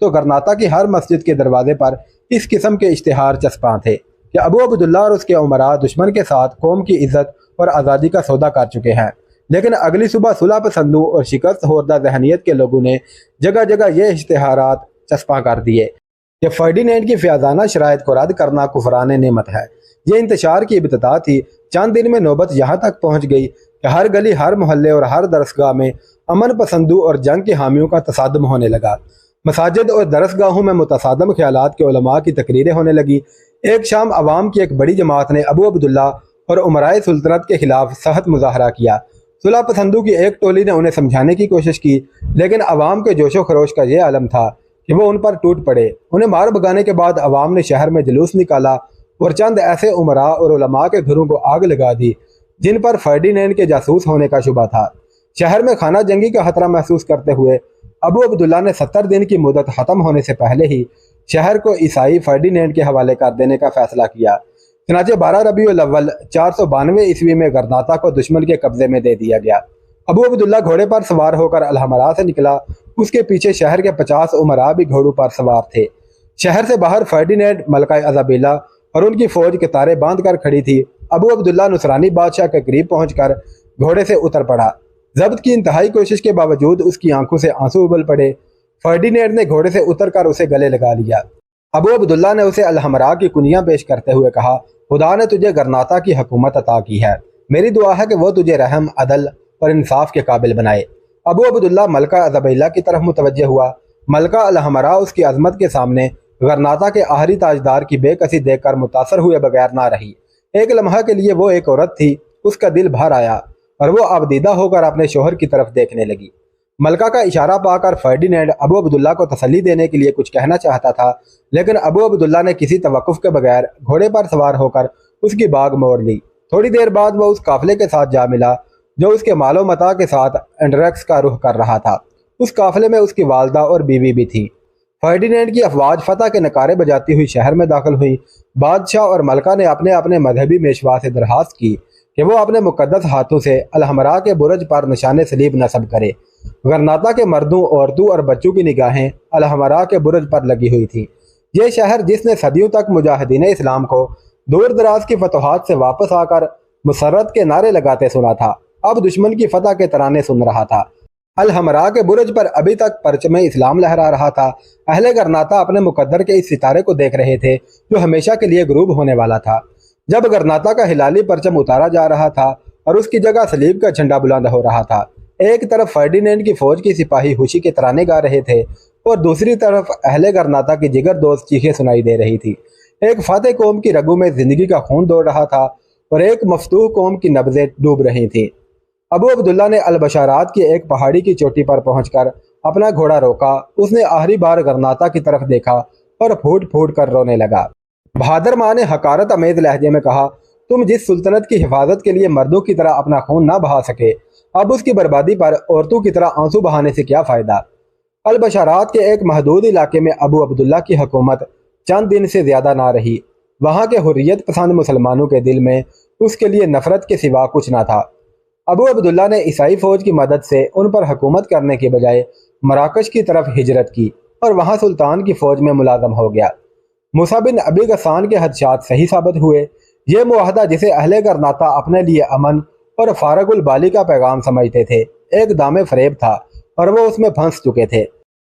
تو غرناطہ کی ہر مسجد کے دروازے پر اس قسم کے اشتہار چسپاں تھے کہ ابو عبداللہ اور اس کے امراء دشمن کے ساتھ قوم کی عزت اور آزادی کا سودا کر چکے ہیں۔ لیکن اگلی صبح صلح پسندوں اور شکست خوردہ ذہنیت کے لوگوں نے جگہ جگہ یہ اشتہارات چسپاں کر دیے کہ فرڈینینڈ کی فیاضانہ شرائط کو رد کرنا کفران نعمت ہے۔ یہ انتشار کی ابتدا تھی۔ چند دن میں نوبت یہاں تک پہنچ گئی کہ ہر گلی، ہر محلے اور ہر درسگاہ میں امن پسندوں اور جنگ کے حامیوں کا تصادم ہونے لگا۔ مساجد اور درسگاہوں میں متصادم خیالات کے علماء کی تقریریں ہونے لگی۔ ایک شام عوام کی ایک بڑی جماعت نے ابو عبداللہ اور امرائے سلطنت کے خلاف سخت مظاہرہ کیا۔ صلح پسندوں کی ایک ٹولی نے انہیں سمجھانے کی کوشش کی، لیکن عوام کے جوش و خروش کا یہ عالم تھا کہ وہ ان پر ٹوٹ پڑے۔ انہیں مار بھگانے کے بعد عوام نے شہر میں جلوس نکالا اور چند ایسے امراء اور علماء کے گھروں کو آگ لگا دی جن پر فرڈینینڈ کے جاسوس ہونے کا شبہ تھا۔ شہر میں خانہ جنگی کا خطرہ محسوس کرتے ہوئے ابو عبداللہ نے 70 دن کی مدت ختم ہونے سے پہلے ہی شہر کو عیسائی فرڈینینڈ کے حوالے کر دینے کا فیصلہ کیا۔ چنانچہ 12 ربیع الاول 492 عیسوی میں غرناطہ کو دشمن کے قبضے میں دے دیا گیا۔ ابو عبداللہ گھوڑے پر سوار ہو کر الحمراء سے نکلا۔ اس کے پیچھے شہر کے 50 امراء بھی گھوڑوں پر سوار تھے۔ شہر سے باہر فرڈینینڈ، ملکہ ایزابیلا اور ان کی فوج قطاریں باندھ کر کھڑی تھی۔ ابو عبداللہ نصرانی بادشاہ کے قریب پہنچ کر گھوڑے سے اتر پڑا۔ ضبط کی انتہائی کوشش کے باوجود اس کی آنکھوں سے آنسو ابل پڑے۔ فرڈینینڈ نے گھوڑے سے اتر کر اسے گلے لگا لیا۔ ابو عبداللہ نے اسے الحمراء کی کنیاں پیش کرتے ہوئے کہا، خدا نے تجھے غرناطہ کی حکومت عطا کی ہے، میری دعا ہے کہ وہ تجھے رحم، عدل اور انصاف کے قابل بنائے۔ ابو عبداللہ ملکہ ایزابیلا کی طرف متوجہ ہوا۔ ملکہ الحمراء اس کی عظمت کے سامنے غرناطہ کے آخری تاجدار کی بے کسی دیکھ کر متاثر ہوئے بغیر نہ رہی۔ ایک لمحہ کے لیے وہ ایک عورت تھی، اس کا دل بھر آیا اور وہ آبدیدہ ہو کر اپنے شوہر کی طرف دیکھنے لگی۔ ملکہ کا اشارہ پا کر فرڈینینڈ ابو عبداللہ کو تسلی دینے کے لیے کچھ کہنا چاہتا تھا، لیکن ابو عبداللہ نے کسی توقف کے بغیر گھوڑے پر سوار ہو کر اس کی باگ موڑ لی۔ تھوڑی دیر بعد وہ اس قافلے کے ساتھ جا ملا جو اس کے مال و متاع کے ساتھ انڈریکس کا رخ کر رہا تھا۔ اس قافلے میں اس کی والدہ اور بیوی بھی تھی۔ فرڈینینڈ کی افواج فتح کے نعرے بجاتی ہوئی شہر میں داخل ہوئی۔ بادشاہ اور ملکہ نے اپنے اپنے مذہبی میشوا سے درخواست کی کہ وہ اپنے مقدس ہاتھوں سے الحمراء کے برج پر نشان صلیب نصب کرے۔ غرناطہ کے مردوں، عورتوں اور بچوں کی نگاہیں الحمراء کے برج پر لگی ہوئی تھیں۔ یہ شہر جس نے صدیوں تک مجاہدین اسلام کو دور دراز کی فتوحات سے واپس آ کر مسرت کے نعرے لگاتے سنا تھا، اب دشمن کی فتح کے ترانے سن رہا تھا۔ الحمراء کے برج پر ابھی تک پرچم اسلام لہرا رہا تھا۔ اہل غرناطہ اپنے مقدر کے اس ستارے کو دیکھ رہے تھے جو ہمیشہ کے لیے غروب ہونے والا تھا۔ جب غرناطہ کا ہلالی پرچم اتارا جا رہا تھا اور اس کی جگہ صلیب کا جھنڈا بلند ہو رہا تھا، ایک طرف فرڈینینڈ کی فوج کی سپاہی خوشی کے ترانے گا رہے تھے اور دوسری طرف اہل غرناطہ کی جگر دوست چیخیں سنائی دے رہی تھی۔ ایک فاتح قوم کی رگوں میں زندگی کا خون دوڑ رہا تھا اور ایک مفتوح قوم کی نبضیں ڈوب رہی تھیں۔ ابو عبداللہ نے البشارات کی ایک پہاڑی کی چوٹی پر پہنچ کر اپنا گھوڑا روکا۔ اس نے آخری بار غرناطہ کی طرف دیکھا اور پھوٹ پھوٹ کر رونے لگا۔ بہادر ماں نے حقارت امیز لہجے میں کہا، تم جس سلطنت کی حفاظت کے لیے مردوں کی طرح اپنا خون نہ بہا سکے، اب اس کی بربادی پر عورتوں کی طرح آنسو بہانے سے کیا فائدہ؟ البشارات کے ایک محدود علاقے میں ابو عبداللہ کی حکومت چند دن سے زیادہ نہ رہی۔ وہاں کے حریت پسند مسلمانوں کے دل میں اس کے لیے نفرت کے سوا کچھ نہ تھا۔ ابو عبداللہ نے عیسائی فوج کی مدد سے ان پر حکومت کرنے کے بجائے مراکش کی طرف ہجرت کی اور وہاں سلطان کی فوج میں ملازم ہو گیا۔ موسیٰ بن ابی غسان کے خدشات صحیح ثابت ہوئے۔ یہ معاہدہ جسے اہل غرناطہ اپنے لیے امن اور فارغ البالی کا پیغام سمجھتے تھے، ایک دام فریب تھا اور وہ اس میں پھنس چکے تھے۔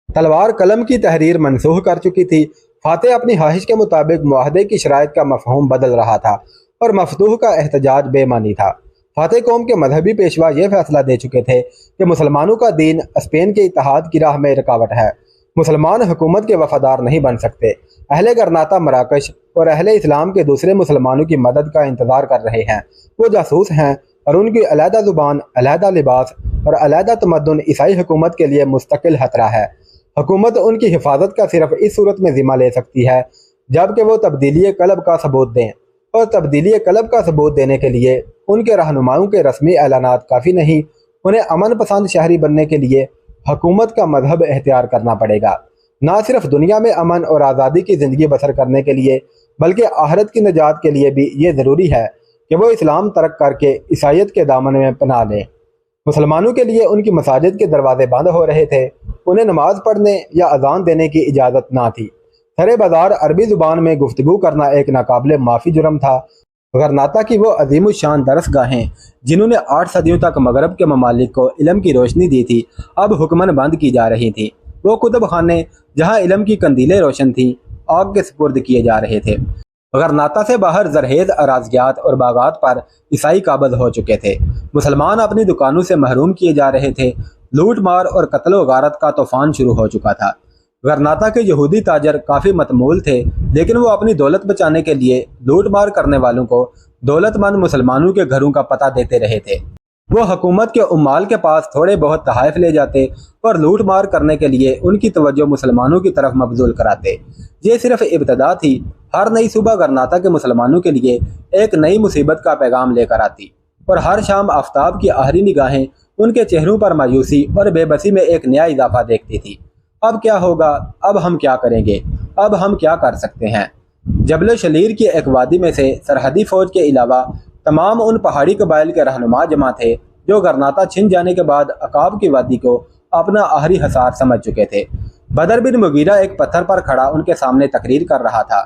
تلوار قلم کی تحریر منسوخ کر چکی تھی۔ فاتح اپنی خواہش کے مطابق معاہدے کی شرائط کا مفہوم بدل رہا تھا اور مفتوح کا احتجاج بے معنی تھا۔ فاتح قوم کے مذہبی پیشوا یہ فیصلہ دے چکے تھے کہ مسلمانوں کا دین اسپین کے اتحاد کی راہ میں رکاوٹ ہے۔ مسلمان حکومت کے وفادار نہیں بن سکتے۔ اہل غرناطہ مراکش اور اہل اسلام کے دوسرے مسلمانوں کی مدد کا انتظار کر رہے ہیں۔ وہ جاسوس ہیں اور ان کی علیحدہ زبان، علیحدہ لباس اور علیحدہ تمدن عیسائی حکومت کے لیے مستقل خطرہ ہے۔ حکومت ان کی حفاظت کا صرف اس صورت میں ذمہ لے سکتی ہے جبکہ وہ تبدیلی قلب کا ثبوت دیں، اور تبدیلی قلب کا ثبوت دینے کے لیے ان کے رہنماؤں کے رسمی اعلانات کافی نہیں۔ انہیں امن پسند شہری بننے کے لیے حکومت کا مذہب اختیار کرنا پڑے گا، نہ صرف دنیا میں امن اور آزادی کی زندگی بسر کرنے کے لیے بلکہ آخرت کی نجات کے لیے بھی یہ ضروری ہے کہ وہ اسلام ترک کر کے عیسائیت کے دامن میں پناہ لیں۔ مسلمانوں کے لیے ان کی مساجد کے دروازے بند ہو رہے تھے انہیں نماز پڑھنے یا اذان دینے کی اجازت نہ تھی۔ سرے بازار عربی زبان میں گفتگو کرنا ایک ناقابل معافی جرم تھا۔ غرناطہ کی وہ عظیم الشان درس گاہیں جنہوں نے 8 صدیوں تک مغرب کے ممالک کو علم کی روشنی دی تھی، اب حکمن بند کی جا رہی تھیں۔ وہ کتب خانے جہاں علم کی قندیلیں روشن تھیں، آگ کے سپرد کیے جا رہے تھے۔ غرناطہ سے باہر زرخیز اراضیات اور باغات پر عیسائی قابض ہو چکے تھے۔ مسلمان اپنی دکانوں سے محروم کیے جا رہے تھے۔ لوٹ مار اور قتل و غارت کا طوفان شروع ہو چکا تھا۔ غرناطہ کے یہودی تاجر کافی متمول تھے، لیکن وہ اپنی دولت بچانے کے لیے لوٹ مار کرنے والوں کو دولت مند مسلمانوں کے گھروں کا پتہ دیتے رہے تھے۔ وہ حکومت کے عمال کے پاس تھوڑے بہت تحائف لے جاتے اور لوٹ مار کرنے کے لیے ان کی توجہ مسلمانوں کی طرف مبذول کراتے۔ یہ صرف ابتدا تھی۔ ہر نئی صبح غرناطہ کے مسلمانوں کے لیے ایک نئی مصیبت کا پیغام لے کر آتی، اور ہر شام آفتاب کی آخری نگاہیں ان کے چہروں پر مایوسی اور بے بسی میں ایک نیا اضافہ دیکھتی تھی۔ اب کیا ہوگا؟ اب ہم کیا کریں گے؟ اب ہم کیا کر سکتے ہیں؟ جبل شلیر کی ایک وادی میں سے سرحدی فوج کے علاوہ تمام ان پہاڑی قبائل کے رہنما جمع تھے جو غرناطہ چھن جانے کے بعد عقاب کی وادی کو اپنا آخری حصار سمجھ چکے تھے۔ بدر بن مغیرہ ایک پتھر پر کھڑا ان کے سامنے تقریر کر رہا تھا: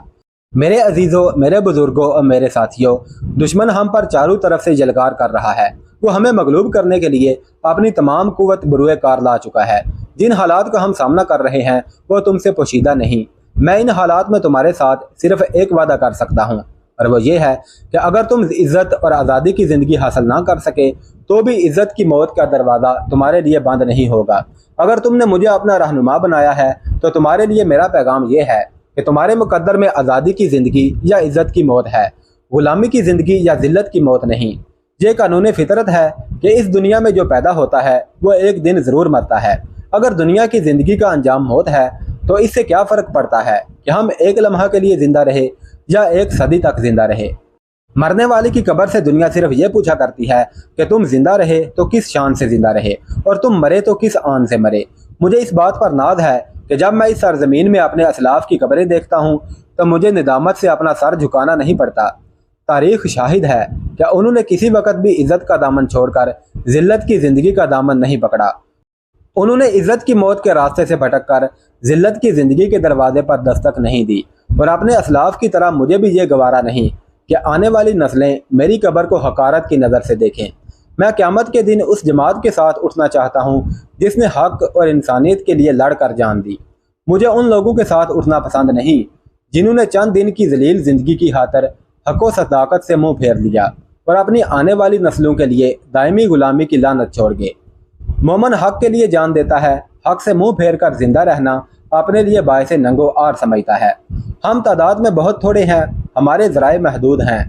میرے عزیزوں، میرے بزرگوں اور میرے ساتھیوں، دشمن ہم پر چاروں طرف سے جلگار کر رہا ہے۔ وہ ہمیں مغلوب کرنے کے لیے اپنی تمام قوت بروئے کار لا چکا ہے۔ جن حالات کا ہم سامنا کر رہے ہیں وہ تم سے پوشیدہ نہیں۔ میں ان حالات میں تمہارے ساتھ صرف ایک وعدہ کر سکتا ہوں، اور وہ یہ ہے کہ اگر تم عزت اور آزادی کی زندگی حاصل نہ کر سکے تو بھی عزت کی موت کا دروازہ تمہارے لیے بند نہیں ہوگا۔ اگر تم نے مجھے اپنا رہنما بنایا ہے تو تمہارے لیے میرا پیغام یہ ہے کہ تمہارے مقدر میں آزادی کی زندگی یا عزت کی موت ہے، غلامی کی زندگی یا ذلت کی موت نہیں۔ یہ قانون فطرت ہے کہ اس دنیا میں جو پیدا ہوتا ہے وہ ایک دن ضرور مرتا ہے۔ اگر دنیا کی زندگی کا انجام موت ہے تو اس سے کیا فرق پڑتا ہے کہ ہم ایک لمحہ کے لیے زندہ رہے یا ایک صدی تک زندہ رہے۔ مرنے والے کی قبر سے دنیا صرف یہ پوچھا کرتی ہے کہ تم زندہ رہے تو کس شان سے زندہ رہے اور تم مرے تو کس آن سے مرے۔ مجھے اس بات پر ناز ہے کہ جب میں اس سرزمین میں اپنے اسلاف کی قبریں دیکھتا ہوں تو مجھے ندامت سے اپنا سر جھکانا نہیں پڑتا۔ تاریخ شاہد ہے کہ انہوں نے کسی وقت بھی عزت کا دامن چھوڑ کر ذلت کی زندگی کا دامن نہیں پکڑا۔ انہوں نے عزت کی موت کے راستے سے بھٹک کر ذلت کی زندگی کے دروازے پر دستک نہیں دی، اور اپنے اسلاف کی طرح مجھے بھی یہ گوارا نہیں کہ آنے والی نسلیں میری قبر کو حقارت کی نظر سے دیکھیں۔ میں قیامت کے دن اس جماعت کے ساتھ اٹھنا چاہتا ہوں جس نے حق اور انسانیت کے لیے لڑ کر جان دی۔ مجھے ان لوگوں کے ساتھ اٹھنا پسند نہیں جنہوں نے چند دن کی ذلیل زندگی کی خاطر حق و صداقت سے منہ پھیر لیا اور اپنی آنے والی نسلوں کے لیے دائمی غلامی کی لعنت چھوڑ گئے۔ مومن حق کے لیے جان دیتا ہے، حق سے منہ پھیر کر زندہ رہنا اپنے لیے باعث ننگو آر سمجھتا ہے۔ ہم تعداد میں بہت تھوڑے ہیں، ہمارے ذرائع محدود ہیں،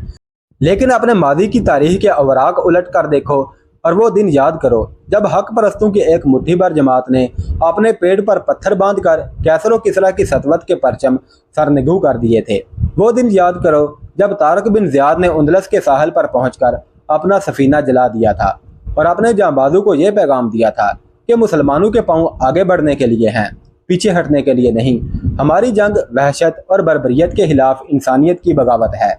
لیکن اپنے ماضی کی تاریخ کے اوراق الٹ کر دیکھو اور وہ دن یاد کرو جب حق پرستوں کی ایک مٹھی بھر جماعت نے اپنے پیٹ پر پتھر باندھ کر کیسر و کسریٰ کی سطوت کے پرچم سرنگوں کر دیے تھے۔ وہ دن یاد کرو جب طارق بن زیاد نے اندلس کے ساحل پر پہنچ کر اپنا سفینہ جلا دیا تھا اور اپنے جانبازوں کو یہ پیغام دیا تھا کہ مسلمانوں کے پاؤں آگے بڑھنے کے لیے ہیں، پیچھے ہٹنے کے لیے نہیں۔ ہماری جنگ وحشت اور بربریت کے خلاف انسانیت کی بغاوت ہے۔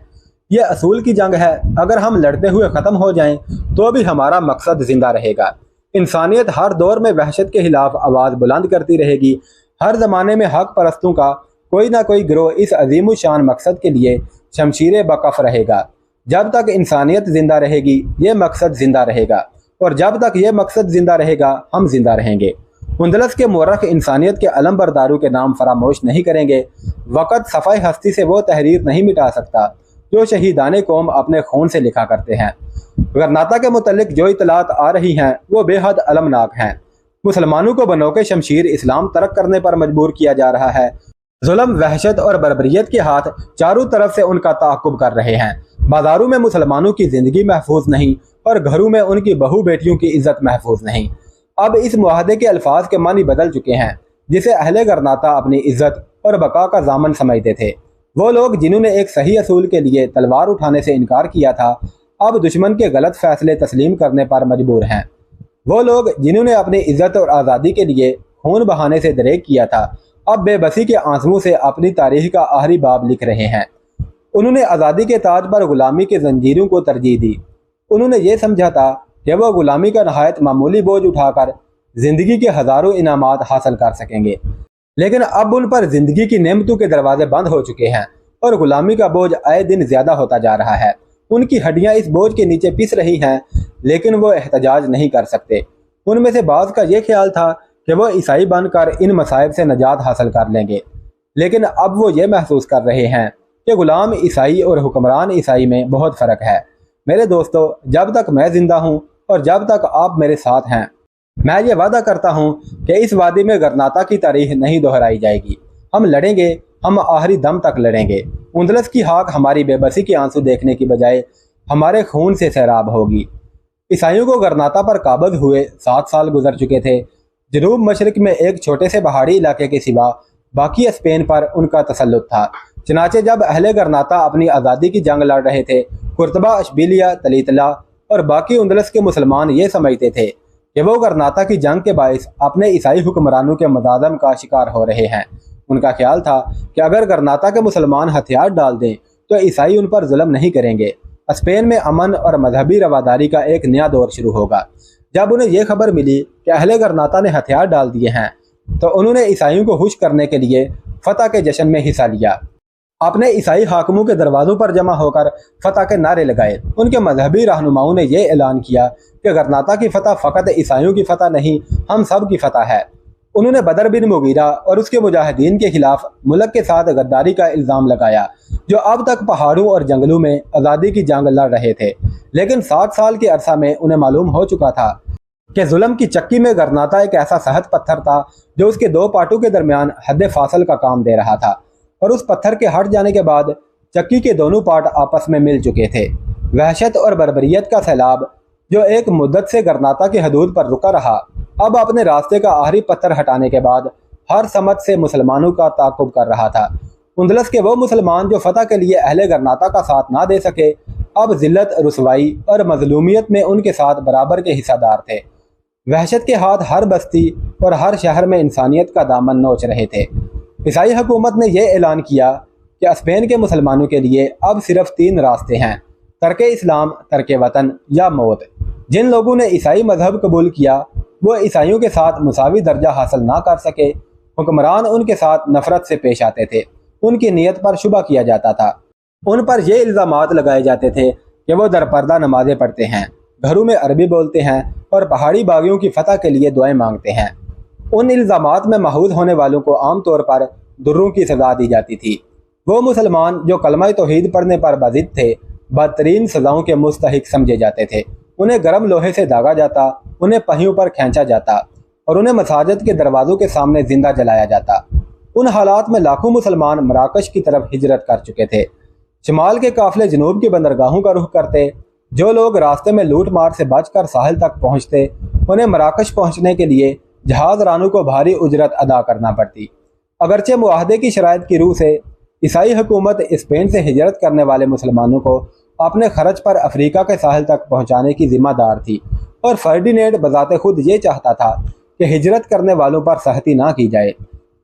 یہ اصول کی جنگ ہے۔ اگر ہم لڑتے ہوئے ختم ہو جائیں تو بھی ہمارا مقصد زندہ رہے گا۔ انسانیت ہر دور میں وحشت کے خلاف آواز بلند کرتی رہے گی۔ ہر زمانے میں حق پرستوں کا کوئی نہ کوئی گروہ اس عظیم الشان مقصد کے لیے شمشیر بکف رہے گا۔ جب تک انسانیت زندہ رہے گی یہ مقصد زندہ رہے گا، اور جب تک یہ مقصد زندہ رہے گا ہم زندہ رہیں گے۔ اندلس کے مورخ انسانیت کے علم برداروں کے نام فراموش نہیں کریں گے۔ وقت صفحہ ہستی سے وہ تحریر نہیں مٹا سکتا جو شہیدان قوم اپنے خون سے لکھا کرتے ہیں۔ غرناطہ کے متعلق جو اطلاعات آ رہی ہیں وہ بے حد المناک ہیں۔ مسلمانوں کو بنوک شمشیر اسلام ترک کرنے پر مجبور کیا جا رہا ہے۔ ظلم، وحشت اور بربریت کے ہاتھ چاروں طرف سے ان کا تعاقب کر رہے ہیں۔ بازاروں میں مسلمانوں کی زندگی محفوظ نہیں اور گھروں میں ان کی بہو بیٹیوں کی عزت محفوظ نہیں۔ اب اس معاہدے کے الفاظ کے معنی بدل چکے ہیں جسے اہل غرناطہ اپنی عزت اور بقا کا ضامن سمجھتے تھے۔ وہ لوگ جنہوں نے ایک صحیح اصول کے لیے تلوار اٹھانے سے انکار کیا تھا اب دشمن کے غلط فیصلے تسلیم کرنے پر مجبور ہیں۔ وہ لوگ جنہوں نے اپنی عزت اور آزادی کے لیے خون بہانے سے دریغ کیا تھا اب بے بسی کے آنسوؤں سے اپنی تاریخ کا آخری باب لکھ رہے ہیں۔ انہوں نے آزادی کے تاج پر غلامی کے زنجیروں کو ترجیح دی۔ انہوں نے یہ سمجھا تھا کہ وہ غلامی کا نہایت معمولی بوجھ اٹھا کر زندگی کے ہزاروں انعامات حاصل کر سکیں گے، لیکن اب ان پر زندگی کی نعمتوں کے دروازے بند ہو چکے ہیں اور غلامی کا بوجھ آئے دن زیادہ ہوتا جا رہا ہے۔ ان کی ہڈیاں اس بوجھ کے نیچے پس رہی ہیں، لیکن وہ احتجاج نہیں کر سکتے۔ ان میں سے بعض کا یہ خیال تھا کہ وہ عیسائی بن کر ان مصائب سے نجات حاصل کر لیں گے، لیکن اب وہ یہ محسوس کر رہے ہیں کہ غلام عیسائی اور حکمران عیسائی میں بہت فرق ہے۔ میرے دوستو، جب تک میں زندہ ہوں اور جب تک آپ میرے ساتھ ہیں، میں یہ وعدہ کرتا ہوں کہ اس وادی میں غرناطہ کی تاریخ نہیں دہرائی جائے گی۔ ہم لڑیں گے، ہم آخری دم تک لڑیں گے۔ اندلس کی خاک ہماری بے بسی کے آنسو دیکھنے کی بجائے ہمارے خون سے سیراب ہوگی۔ عیسائیوں کو غرناطہ پر قابض ہوئے 7 سال گزر چکے تھے۔ جنوب مشرق میں ایک چھوٹے سے پہاڑی علاقے کے سوا باقی اسپین پر ان کا تسلط تھا۔ چنانچہ جب اہل غرناطہ اپنی آزادی کی جنگ لڑ رہے تھے، قرطبہ، اشبیلیہ، تلیتلا اور باقی اندلس کے مسلمان یہ سمجھتے تھے کہ وہ غرناطہ کی جنگ کے باعث اپنے عیسائی حکمرانوں کے مظالم کا شکار ہو رہے ہیں۔ ان کا خیال تھا کہ اگر غرناطہ کے مسلمان ہتھیار ڈال دیں تو عیسائی ان پر ظلم نہیں کریں گے۔ اسپین میں امن اور مذہبی رواداری کا ایک نیا دور شروع ہوگا۔ جب انہیں یہ خبر ملی کہ اہل غرناطہ نے ہتھیار ڈال دیے ہیں تو انہوں نے عیسائیوں کو خوش کرنے کے لیے فتح کے جشن میں حصہ لیا۔ اپنے عیسائی حاکموں کے دروازوں پر جمع ہو کر فتح کے نعرے لگائے۔ ان کے مذہبی رہنماؤں نے یہ اعلان کیا کہ غرناطہ کی فتح فقط عیسائیوں کی فتح نہیں، ہم سب کی فتح ہے۔ انہوں نے بدر بن مغیرہ اور اس کے مجاہدین کے خلاف ملک کے ساتھ غداری کا الزام لگایا، جو اب تک پہاڑوں اور جنگلوں میں آزادی کی جنگ لڑ رہے تھے۔ لیکن 7 سال کے عرصہ میں انہیں معلوم ہو چکا تھا کہ ظلم کی چکی میں غرناطہ ایک ایسا سخت پتھر تھا جو اس کے 2 پارٹوں کے درمیان حد فاصل کا کام دے رہا تھا، اور اس پتھر کے ہٹ جانے کے بعد چکی کے دونوں پارٹ آپس میں مل چکے تھے۔ وحشت اور بربریت کا سیلاب جو ایک مدت سے غرناطہ کی حدود پر رکا رہا، اب اپنے راستے کا آخری پتھر ہٹانے کے بعد ہر سمت سے مسلمانوں کا تعاقب کر رہا تھا۔ اندلس کے وہ مسلمان جو فتح کے لیے اہل غرناطہ کا ساتھ نہ دے سکے، اب ذلت، رسوائی اور مظلومیت میں ان کے ساتھ برابر کے حصہ دار تھے۔ وحشت کے ہاتھ ہر بستی اور ہر شہر میں انسانیت کا دامن نوچ رہے تھے۔ عیسائی حکومت نے یہ اعلان کیا کہ اسپین کے مسلمانوں کے لیے اب صرف 3 راستے ہیں: ترک اسلام، ترک وطن یا موت۔ جن لوگوں نے عیسائی مذہب قبول کیا وہ عیسائیوں کے ساتھ مساوی درجہ حاصل نہ کر سکے۔ حکمران ان کے ساتھ نفرت سے پیش آتے تھے، ان کی نیت پر شبہ کیا جاتا تھا۔ ان پر یہ الزامات لگائے جاتے تھے کہ وہ درپردہ نمازیں پڑھتے ہیں، گھروں میں عربی بولتے ہیں اور پہاڑی باغیوں کی فتح کے لیے دعائیں مانگتے ہیں۔ ان الزامات میں ماخوذ ہونے والوں کو عام طور پر دروں کی سزا دی جاتی تھی۔ وہ مسلمان جو کلمہ توحید پڑھنے پر باضد تھے بدترین سزاؤں کے مستحق سمجھے جاتے تھے۔ انہیں گرم لوہے سے داغا جاتا، انہیں پہیوں پر کھینچا جاتا اور انہیں مساجد کے دروازوں کے سامنے زندہ جلایا جاتا۔ ان حالات میں لاکھوں مسلمان مراکش کی طرف ہجرت کر چکے تھے۔ شمال کے قافلے جنوب کی بندرگاہوں کا رخ کرتے۔ جو لوگ راستے میں لوٹ مار سے بچ کر ساحل تک پہنچتے، انہیں مراکش پہنچنے کے لیے جہاز رانوں کو بھاری اجرت ادا کرنا پڑتی۔ اگرچہ معاہدے کی شرائط کی روح سے عیسائی حکومت اسپین سے ہجرت کرنے والے مسلمانوں کو اپنے خرچ پر افریقہ کے ساحل تک پہنچانے کی ذمہ دار تھی، اور فرڈینینڈ بذات خود یہ چاہتا تھا کہ ہجرت کرنے والوں پر سختی نہ کی جائے۔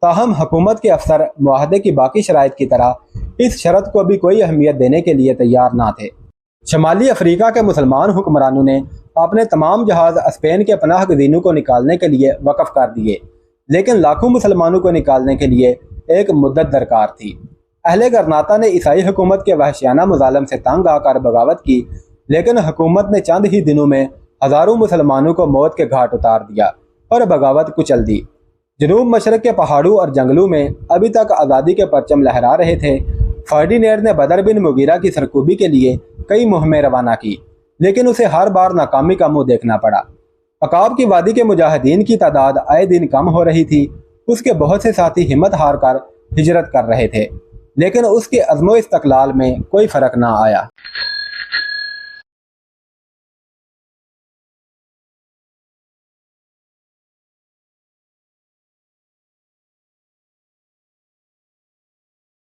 تاہم حکومت کے افسر معاہدے کی باقی شرائط کی طرح اس شرط کو بھی کوئی اہمیت دینے کے لیے تیار نہ تھے۔ شمالی افریقہ کے مسلمان حکمرانوں نے اپنے تمام جہاز اسپین کے پناہ گزینوں کو نکالنے کے لیے وقف کر دیے، لیکن لاکھوں مسلمانوں کو نکالنے کے لیے ایک مدت درکار تھی۔ اہل غرناطہ نے عیسائی حکومت کے وحشیانہ مظالم سے تنگ آ کر بغاوت کی، لیکن حکومت نے چند ہی دنوں میں ہزاروں مسلمانوں کو موت کے گھاٹ اتار دیا اور بغاوت کچل دی۔ جنوب مشرق کے پہاڑوں اور جنگلوں میں ابھی تک آزادی کے پرچم لہرا رہے تھے۔ فرڈینینڈ نے بدر بن مغیرہ کی سرکوبی کے لیے کئی مہمیں روانہ کی، لیکن اسے ہر بار ناکامی کا منہ دیکھنا پڑا۔ عقاب کی وادی کے مجاہدین کی تعداد آئے دن کم ہو رہی تھی۔ اس کے بہت سے ساتھی ہمت ہار کر ہجرت کر رہے تھے، لیکن اس کے عزم و استقلال میں کوئی فرق نہ آیا۔